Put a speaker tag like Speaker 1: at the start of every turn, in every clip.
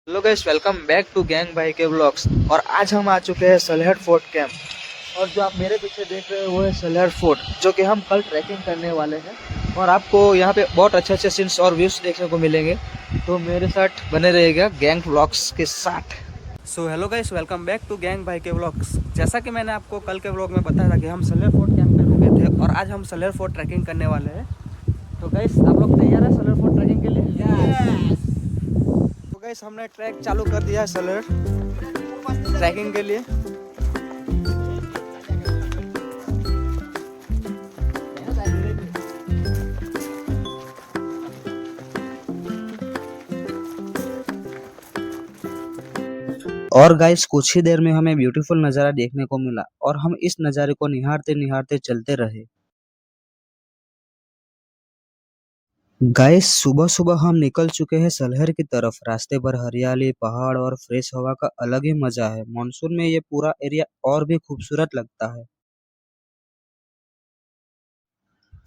Speaker 1: Hello guys, welcome back to gang भाई के vlogs. और आज हम आ चुके हैं सलहट फोर्ट कैंप। और जो आप मेरे पीछे देख रहे हो वो है सलहट फोर्ट, जो कि हम कल ट्रैकिंग करने वाले हैं। और आपको यहाँ पे बहुत अच्छे अच्छे सीन्स और व्यूज देखने को मिलेंगे, तो मेरे साथ बने रहेगा गैंग व्लॉग्स के साथ। So hello guys, welcome back to gang भाई के व्लॉग्स। जैसा कि मैंने आपको कल के व्लॉग में बताया था कि हम सलहट फोर्ट कैंप में रुके थे, और आज हम सलहट फोर्ट ट्रैकिंग करने वाले हैं। तो गाइस, आप लोग तैयार हैं सलहट फोर्ट ट्रैकिंग के लिए? तो गाइस, हमने ट्रैक चालू कर दिया है सलहट ट्रैकिंग के लिए। और गाइस, कुछ ही देर में हमें ब्यूटीफुल नज़ारा देखने को मिला, और हम इस नज़ारे को निहारते निहारते चलते रहे। गाइस, सुबह सुबह हम निकल चुके हैं सलहर की तरफ। रास्ते पर हरियाली, पहाड़ और फ्रेश हवा का अलग ही मजा है। मानसून में ये पूरा एरिया और भी खूबसूरत लगता है।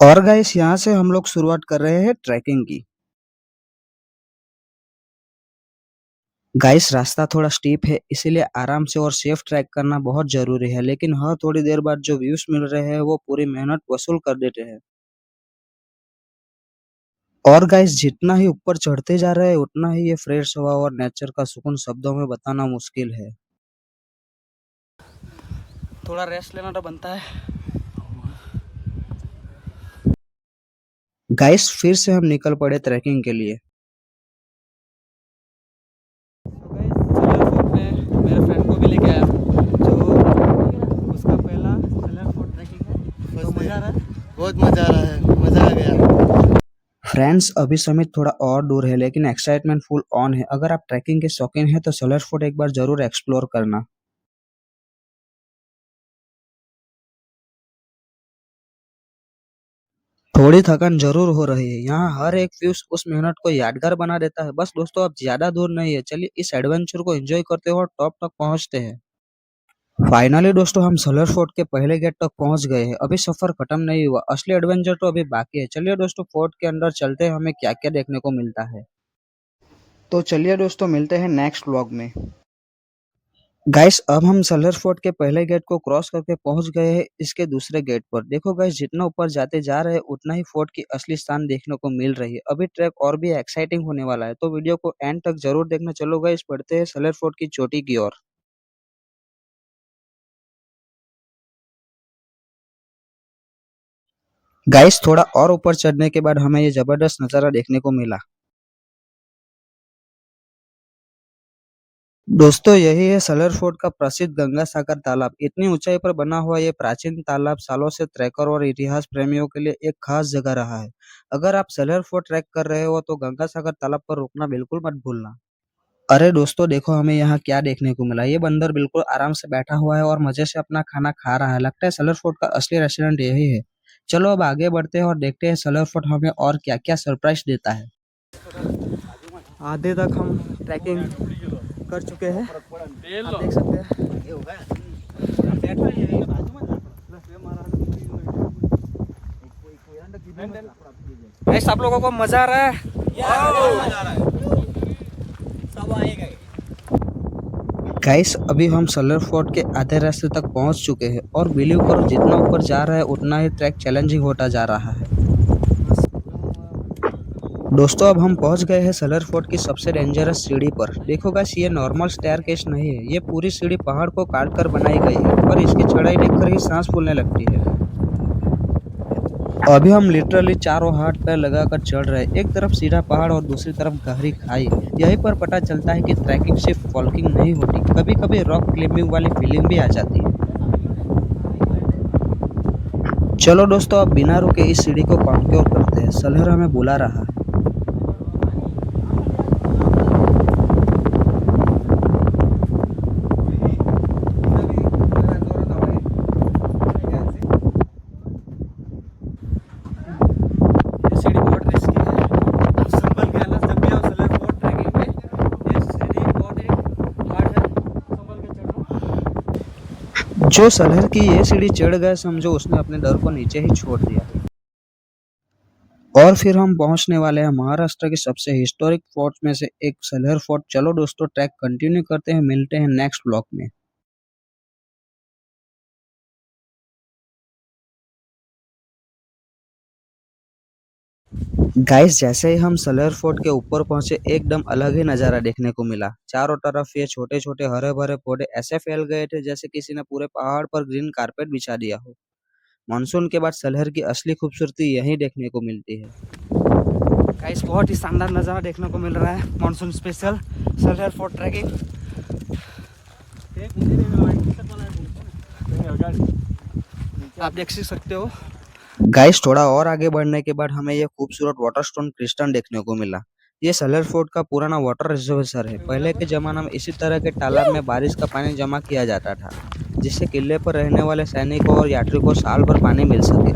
Speaker 1: और गाइस, यहाँ से हम लोग शुरुआत कर रहे हैं ट्रैकिंग की। गाइस, रास्ता थोड़ा स्टीप है, इसीलिए आराम से और सेफ ट्रैक करना बहुत जरूरी है। लेकिन हर थोड़ी देर बाद जो व्यूज मिल रहे हैं वो पूरी मेहनत वसूल कर देते हैं। और गाइस, जितना ही ऊपर चढ़ते जा रहे हैं उतना ही ये फ्रेश हवा और नेचर का सुकून शब्दों में बताना मुश्किल है। थोड़ा रेस्ट लेना तो बनता है। गाइस, फिर से हम निकल पड़े ट्रैकिंग के लिए। तो गाइस, सलर फोर्ट में मेरे फ्रेंड को भी लेके आया, जो उसका पहला सलर फोर्ट ट्रैकिंग है। तो मजा आ रहा है?
Speaker 2: बहुत मजा आ रहा है, मजा आ गया।
Speaker 1: फ्रेंड्स, अभी समिट थोड़ा और दूर है, लेकिन एक्साइटमेंट फुल ऑन है। अगर आप ट्रैकिंग के शौकीन हैं तो सलर फोर्ट एक बार जरूर एक्सप्लोर करना। थोड़ी थकान जरूर हो रही है। यहाँ हर एक व्यूज उस मेहनत को यादगार बना देता है। बस दोस्तों, अब ज्यादा दूर नहीं है, चलिए इस एडवेंचर को एंजॉय करते हुए टॉप तक पहुँचते हैं। फाइनली दोस्तों, हम सलर फोर्ट के पहले गेट तक पहुंच गए हैं। अभी सफर खत्म नहीं हुआ, असली एडवेंचर तो अभी बाकी है। चलिए दोस्तों, फोर्ट के अंदर चलते हैं, हमें क्या क्या देखने को मिलता है। तो चलिए दोस्तों, मिलते हैं नेक्स्ट व्लॉग में। गाइस, अब हम सलर फोर्ट के पहले गेट को क्रॉस करके पहुंच गए हैं इसके दूसरे गेट पर। देखो गाइस, जितना ऊपर जाते जा रहे हैं उतना ही फोर्ट की असली स्थान देखने को मिल रही है। अभी ट्रैक और भी एक्साइटिंग होने वाला है, तो वीडियो को एंड तक जरूर देखना। चलो गाइस, बढ़ते हैं सलर फोर्ट की चोटी की ओर। गाइस, थोड़ा और ऊपर चढ़ने के बाद हमें ये जबरदस्त नजारा देखने को मिला। दोस्तों, यही है सलर फोर्ट का प्रसिद्ध गंगा सागर तालाब। इतनी ऊंचाई पर बना हुआ ये प्राचीन तालाब सालों से ट्रैकर और इतिहास प्रेमियों के लिए एक खास जगह रहा है। अगर आप सलर फोर्ट ट्रैक कर रहे हो तो गंगा सागर तालाब पर रुकना बिल्कुल मत भूलना। अरे दोस्तों, देखो हमें यहाँ क्या देखने को मिला। ये बंदर बिल्कुल आराम से बैठा हुआ है और मजे से अपना खाना खा रहा है। लगता है सलर फोर्ट का असली रेस्टोरेंट यही है। चलो अब आगे बढ़ते हैं और देखते हैं सलर फोर्ट हमें और क्या क्या सरप्राइज देता है। आधे तक हम ट्रैकिंग कर चुके हैं, आप देख सकते हैं। गाइस, आप लोगों को मजा आ रहा है? गाइस, अभी हम सलर फोर्ट के आधे रास्ते तक पहुंच चुके हैं, और बिलीव करो, जितना ऊपर जा रहा है उतना ही ट्रैक चैलेंजिंग होता जा रहा है। दोस्तों, अब हम पहुंच गए हैं सलर फोर्ट की सबसे डेंजरस सीढ़ी पर। देखो गाइस, ये नॉर्मल स्टेयरकेस नहीं है, ये पूरी सीढ़ी पहाड़ को काट कर बनाई गई है, और इसकी चढ़ाई देखकर ही सांस फूलने लगती है। अभी हम लिटरली चारों हाथ पैर लगाकर चढ़ रहे हैं। एक तरफ सीधा पहाड़ और दूसरी तरफ गहरी खाई। यहीं पर पता चलता है कि ट्रैकिंग सिर्फ वॉकिंग नहीं होती, कभी कभी रॉक क्लाइंबिंग वाली फीलिंग भी आ जाती है। चलो दोस्तों, अब बिना रुके इस सीढ़ी को कॉन्क्योर करते हैं। सलहर हमें बुला रहा है। ये सीढ़ी बहुत रिस्की है, आप संभल के आना जब भी आओ सलहर फोर्ट ट्रैकिंग पे। ये सीढ़ी बहुत ही हार्ड है, संभल के चढ़ना। जो सलहर की ये सीढ़ी चढ़ गया, समझो उसने अपने डर को नीचे ही छोड़ दिया। और फिर हम पहुंचने वाले हैं महाराष्ट्र के सबसे हिस्टोरिक फोर्ट में से एक सलहर फोर्ट। चलो दोस्तों ट्रैक कंटिन्यू करते हैं, मिलते हैं नेक्स्ट ब्लॉक में। गाइस जैसे ही हम सलहर फोर्ट के ऊपर पहुंचे एकदम अलग ही नजारा देखने को मिला। चारों तरफ ये छोटे छोटे हरे भरे पौधे ऐसे फैल गए थे जैसे किसी ने पूरे पहाड़ पर ग्रीन कारपेट बिछा दिया हो। मानसून के बाद सलहर की असली खूबसूरती यहीं देखने को मिलती है। गाइस बहुत ही शानदार नज़ारा देखने को मिल रहा है मानसून स्पेशल सलहर फोर्ट ट्रैकिंग। आप देख सकते हो। गाइस थोड़ा और आगे बढ़ने के बाद हमें यह खूबसूरत वाटर स्टोन क्रिस्टल देखने को मिला। ये सलहर फोर्ट का पुराना वाटर रिजर्वायर है। पहले के जमाने में इसी तरह के तालाब में बारिश का पानी जमा किया जाता था, जिससे किले पर रहने वाले सैनिकों और यात्रियों को साल भर पानी मिल सके।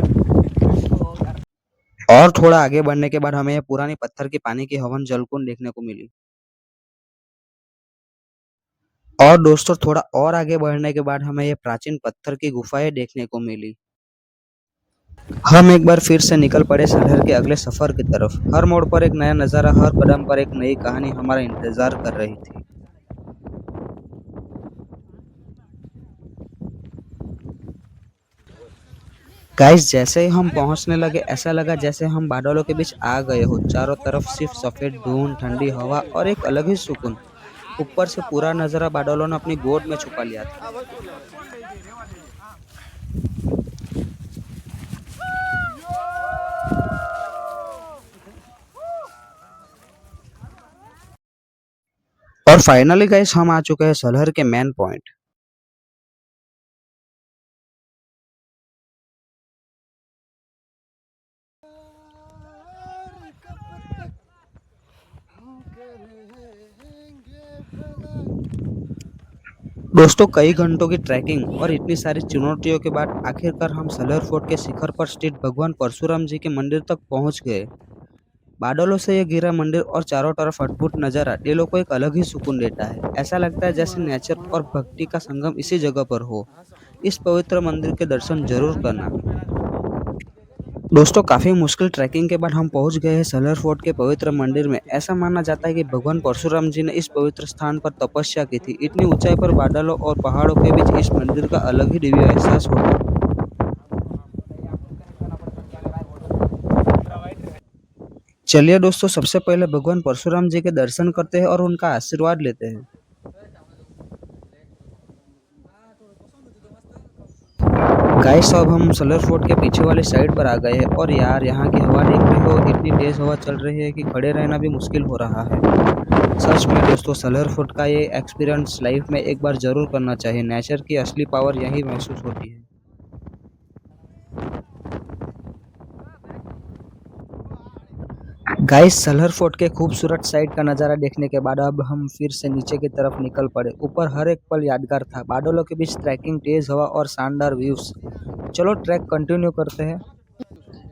Speaker 1: और थोड़ा आगे बढ़ने के बाद हमें यह पुरानी पत्थर की पानी की हवन जलकुंड देखने को मिली। और दोस्तों थोड़ा और आगे बढ़ने के बाद हमें यह प्राचीन पत्थर की गुफाएं देखने को मिली। हम एक बार फिर से निकल पड़े सलहर के अगले सफर की तरफ। हर मोड़ पर एक नया नजारा, हर कदम पर एक नई कहानी हमारा इंतजार कर रही थी। गाइस जैसे ही हम पहुंचने लगे ऐसा लगा जैसे हम बादलों के बीच आ गए हो। चारों तरफ सिर्फ सफेद धुंध, ठंडी हवा और एक अलग ही सुकून। ऊपर से पूरा नजारा बादलों ने अपनी गोद में छुपा लिया था। और फाइनली गाइस हम आ चुके हैं सलहर के मेन पॉइंट। दोस्तों कई घंटों की ट्रैकिंग और इतनी सारी चुनौतियों के बाद आखिरकार हम सलहर फोर्ट के शिखर पर स्थित भगवान परशुराम जी के मंदिर तक पहुंच गए। बादलों से ये घिरा मंदिर और चारों तरफ अद्भुत नजारा दिलों को एक अलग ही सुकून देता है। ऐसा लगता है जैसे नेचर और भक्ति का संगम इसी जगह पर हो। इस पवित्र मंदिर के दर्शन जरूर करना। दोस्तों काफी मुश्किल ट्रैकिंग के बाद हम पहुंच गए हैं सलहर फोर्ट के पवित्र मंदिर में। ऐसा माना जाता है कि भगवान परशुराम जी ने इस पवित्र स्थान पर तपस्या की थी। इतनी ऊंचाई पर बादलों और पहाड़ों के बीच इस मंदिर का अलग ही दिव्य एहसास होता है। चलिए दोस्तों सबसे पहले भगवान परशुराम जी के दर्शन करते हैं और उनका आशीर्वाद लेते हैं। गाइस अब हम सलहर फोर्ट के पीछे वाली साइड पर आ गए हैं और यार यहाँ की हवा देख रहे हो, इतनी तेज हवा चल रही है कि खड़े रहना भी मुश्किल हो रहा है। सच में दोस्तों सलहर फोर्ट का ये एक्सपीरियंस लाइफ में एक बार जरूर करना चाहिए। नेचर की असली पावर यही महसूस होती है। गाइस सलहर फोर्ट के खूबसूरत साइड का नज़ारा देखने के बाद अब हम फिर से नीचे की तरफ निकल पड़े। ऊपर हर एक पल यादगार था, बादलों के बीच ट्रैकिंग, तेज हवा और शानदार व्यूज। चलो ट्रैक कंटिन्यू करते हैं।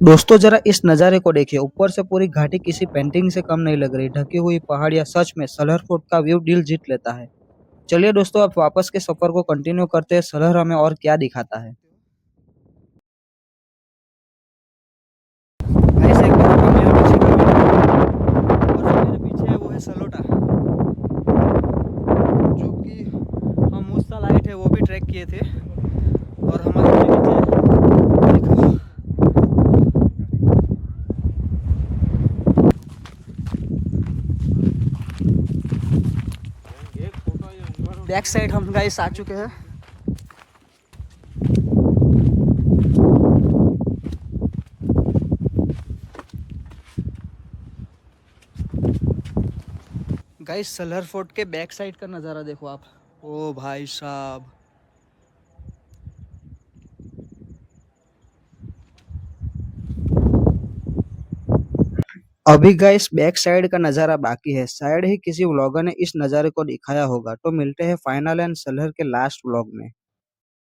Speaker 1: दोस्तों जरा इस नज़ारे को देखिए, ऊपर से पूरी घाटी किसी पेंटिंग से कम नहीं लग रही। ढकी हुई पहाड़ियां, सच में सलहर फोर्ट का व्यू दिल जीत लेता है। चलिए दोस्तों अब वापस के सफर को कंटिन्यू करते हैं। सलहर हमें और क्या दिखाता है। गाइस एक बार आप मेरे पीछे का और जो मेरे पीछे है वो है सलोटा, जो कि हम उस साल आए थे, वो भी ट्रैक किए थे। और हमारे पीछे देखो बैक साइड हम गाइस आ चुके हैं। गाइस सलहर फोर्ट के बैक साइड का नज़ारा देखो आप। ओ भाई साहब, अभी गाइस बैक साइड का नज़ारा बाकी है। शायद ही किसी व्लॉगर ने इस नज़ारे को दिखाया होगा। तो मिलते हैं फाइनल एंड सलहर के लास्ट व्लॉग में।